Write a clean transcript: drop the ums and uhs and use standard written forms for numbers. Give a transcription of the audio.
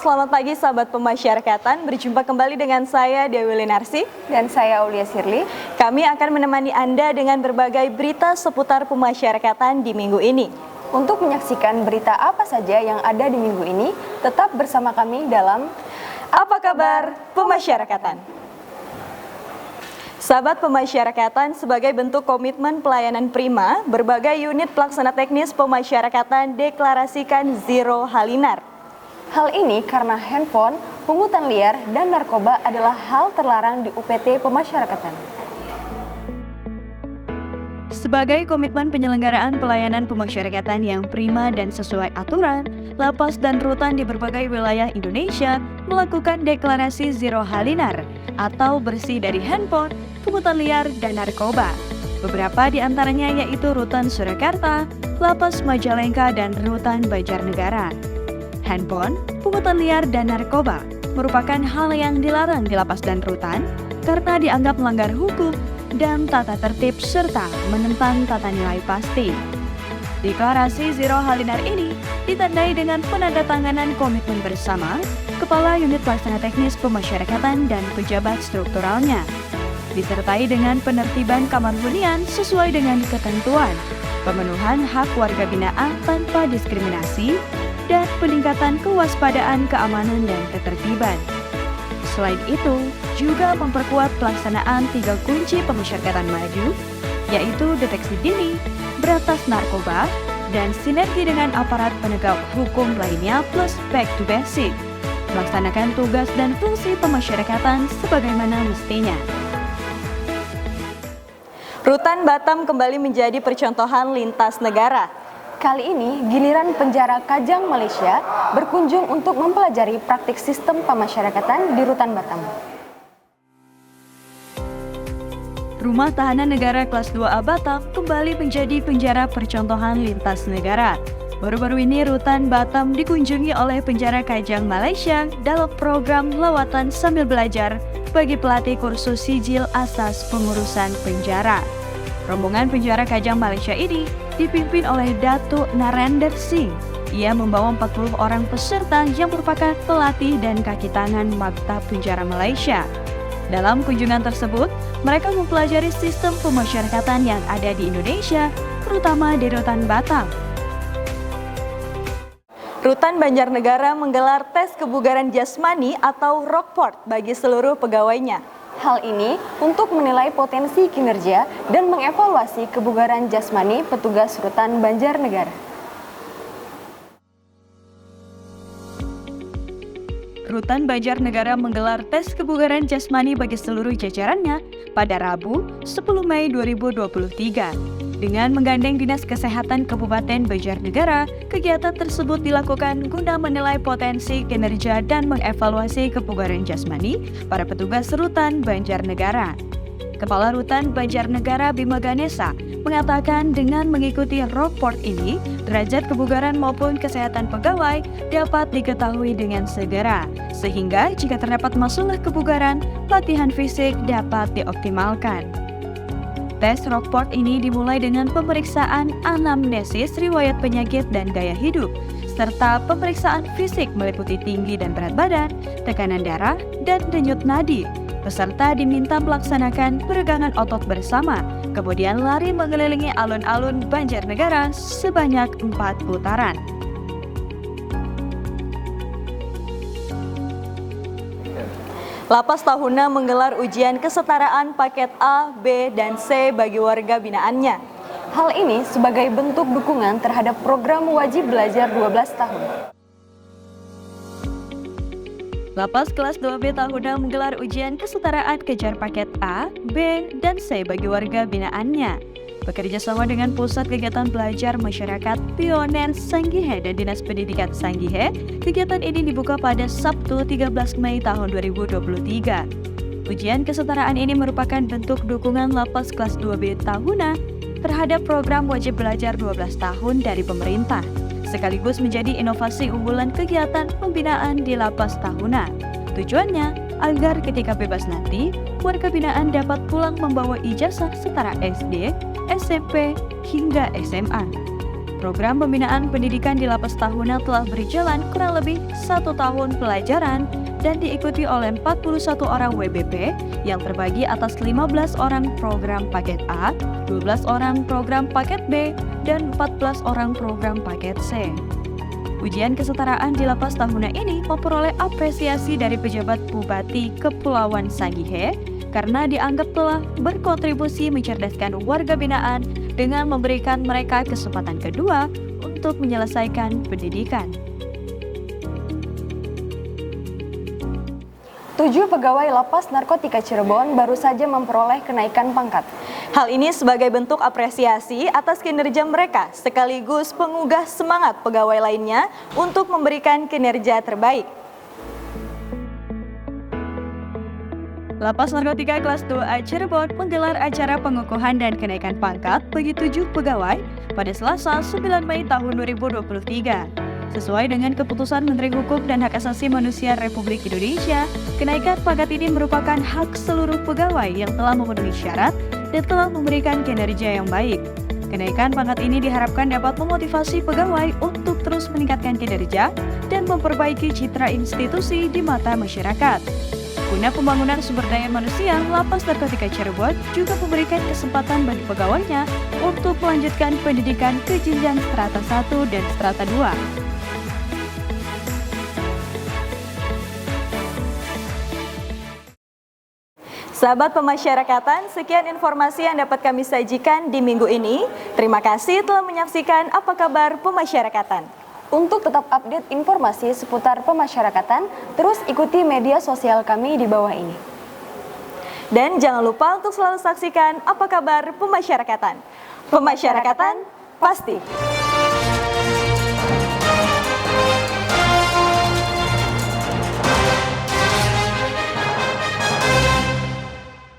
selamat pagi sahabat pemasyarakatan. Berjumpa kembali dengan saya Dewi Lenarsi dan saya Aulia Sirli. Kami akan menemani Anda dengan berbagai berita seputar pemasyarakatan di minggu ini. Untuk menyaksikan berita apa saja yang ada di minggu ini, tetap bersama kami dalam Apa Kabar Pemasyarakatan. Sahabat pemasyarakatan, sebagai bentuk komitmen pelayanan prima, berbagai unit pelaksana teknis pemasyarakatan deklarasikan Zero Halinar. Hal ini karena handphone, pungutan liar, dan narkoba adalah hal terlarang di UPT Pemasyarakatan. Sebagai komitmen penyelenggaraan pelayanan pemasyarakatan yang prima dan sesuai aturan, lapas dan rutan di berbagai wilayah Indonesia melakukan deklarasi Zero Halinar atau bersih dari handphone, pungutan liar, dan narkoba. Beberapa di antaranya yaitu Rutan Surakarta, Lapas Majalengka, dan Rutan Banjarnegara. Handphone, pungutan liar, dan narkoba merupakan hal yang dilarang di lapas dan rutan karena dianggap melanggar hukum dan tata tertib serta menentang tata nilai pasti. Deklarasi Zero Halinar ini ditandai dengan penandatanganan komitmen bersama Kepala Unit Pelaksana Teknis Pemasyarakatan dan pejabat strukturalnya, disertai dengan penertiban kamar hunian sesuai dengan ketentuan, pemenuhan hak warga binaan tanpa diskriminasi, dan peningkatan kewaspadaan keamanan dan ketertiban. Selain itu, juga memperkuat pelaksanaan 3 kunci pemasyarakatan maju, yaitu deteksi dini, berantas narkoba, dan sinergi dengan aparat penegak hukum lainnya plus back to basic, melaksanakan tugas dan fungsi pemasyarakatan sebagaimana mestinya. Rutan Batam kembali menjadi percontohan lintas negara. Kali ini, giliran penjara Kajang Malaysia berkunjung untuk mempelajari praktik sistem pemasyarakatan di Rutan Batam. Rumah Tahanan Negara Kelas 2A Batam kembali menjadi penjara percontohan lintas negara. Baru-baru ini Rutan Batam dikunjungi oleh penjara Kajang Malaysia dalam program lawatan sambil belajar bagi pelatih kursus sijil asas pengurusan penjara. Rombongan penjara Kajang Malaysia ini dipimpin oleh Datuk Narendra Singh. Ia membawa 40 orang peserta yang merupakan pelatih dan kaki tangan Maktab Penjara Malaysia. Dalam kunjungan tersebut, mereka mempelajari sistem pemasyarakatan yang ada di Indonesia, terutama di Rutan Batam. Rutan Banjarnegara menggelar tes kebugaran jasmani atau Rockport bagi seluruh pegawainya. Hal ini untuk menilai potensi kinerja dan mengevaluasi kebugaran jasmani petugas Rutan Banjarnegara. Rutan Banjarnegara menggelar tes kebugaran jasmani bagi seluruh jajarannya pada Rabu, 10 Mei 2023. Dengan menggandeng Dinas Kesehatan Kabupaten Banjarnegara, kegiatan tersebut dilakukan guna menilai potensi kinerja dan mengevaluasi kebugaran jasmani para petugas Rutan Banjarnegara. Kepala Rutan Banjarnegara Bima Ganesa mengatakan dengan mengikuti Rockport ini, derajat kebugaran maupun kesehatan pegawai dapat diketahui dengan segera, sehingga jika terdapat masalah kebugaran, latihan fisik dapat dioptimalkan. Tes Rockport ini dimulai dengan pemeriksaan anamnesis riwayat penyakit dan gaya hidup, serta pemeriksaan fisik meliputi tinggi dan berat badan, tekanan darah, dan denyut nadi. Peserta diminta melaksanakan peregangan otot bersama, kemudian lari mengelilingi alun-alun Banjarnegara sebanyak 4 putaran. Lapas Tahuna menggelar ujian kesetaraan paket A, B, dan C bagi warga binaannya. Hal ini sebagai bentuk dukungan terhadap program wajib belajar 12 tahun. Lapas kelas 2B Tahuna menggelar ujian kesetaraan kejar paket A, B, dan C bagi warga binaannya. Bekerja sama dengan Pusat Kegiatan Belajar Masyarakat Pionen Sanggihe dan Dinas Pendidikan Sanggihe, kegiatan ini dibuka pada Sabtu 13 Mei tahun 2023. Ujian kesetaraan ini merupakan bentuk dukungan Lapas kelas 2B Tahuna terhadap program wajib belajar 12 tahun dari pemerintah, sekaligus menjadi inovasi unggulan kegiatan pembinaan di Lapas Tahuna. Tujuannya agar ketika bebas nanti, warga binaan dapat pulang membawa ijazah setara SD, SMP, hingga SMA. Program pembinaan pendidikan di Lapas Tahuna telah berjalan kurang lebih 1 tahun pelajaran dan diikuti oleh 41 orang WBP yang terbagi atas 15 orang program paket A, 12 orang program paket B, dan 14 orang program paket C. Ujian kesetaraan di Lapas Tahuna ini memperoleh apresiasi dari pejabat Bupati Kepulauan Sangihe karena dianggap telah berkontribusi mencerdaskan warga binaan dengan memberikan mereka kesempatan kedua untuk menyelesaikan pendidikan. 7 pegawai Lapas Narkotika Cirebon baru saja memperoleh kenaikan pangkat. Hal ini sebagai bentuk apresiasi atas kinerja mereka sekaligus pengugah semangat pegawai lainnya untuk memberikan kinerja terbaik. Lapas Narkotika Kelas 2A Cirebon menggelar acara pengukuhan dan kenaikan pangkat bagi 7 pegawai pada Selasa 9 Mei tahun 2023. Sesuai dengan keputusan Menteri Hukum dan Hak Asasi Manusia Republik Indonesia, kenaikan pangkat ini merupakan hak seluruh pegawai yang telah memenuhi syarat dan telah memberikan kinerja yang baik. Kenaikan pangkat ini diharapkan dapat memotivasi pegawai untuk terus meningkatkan kinerja dan memperbaiki citra institusi di mata masyarakat. Guna pembangunan sumber daya manusia, Lapas Narkotika Cirebon juga memberikan kesempatan bagi pegawainya untuk melanjutkan pendidikan ke jenjang strata 1 dan strata 2. Sahabat pemasyarakatan, sekian informasi yang dapat kami sajikan di minggu ini. Terima kasih telah menyaksikan Apa Kabar Pemasyarakatan. Untuk tetap update informasi seputar pemasyarakatan, terus ikuti media sosial kami di bawah ini. Dan jangan lupa untuk selalu saksikan Apa Kabar Pemasyarakatan. Pemasyarakatan pasti.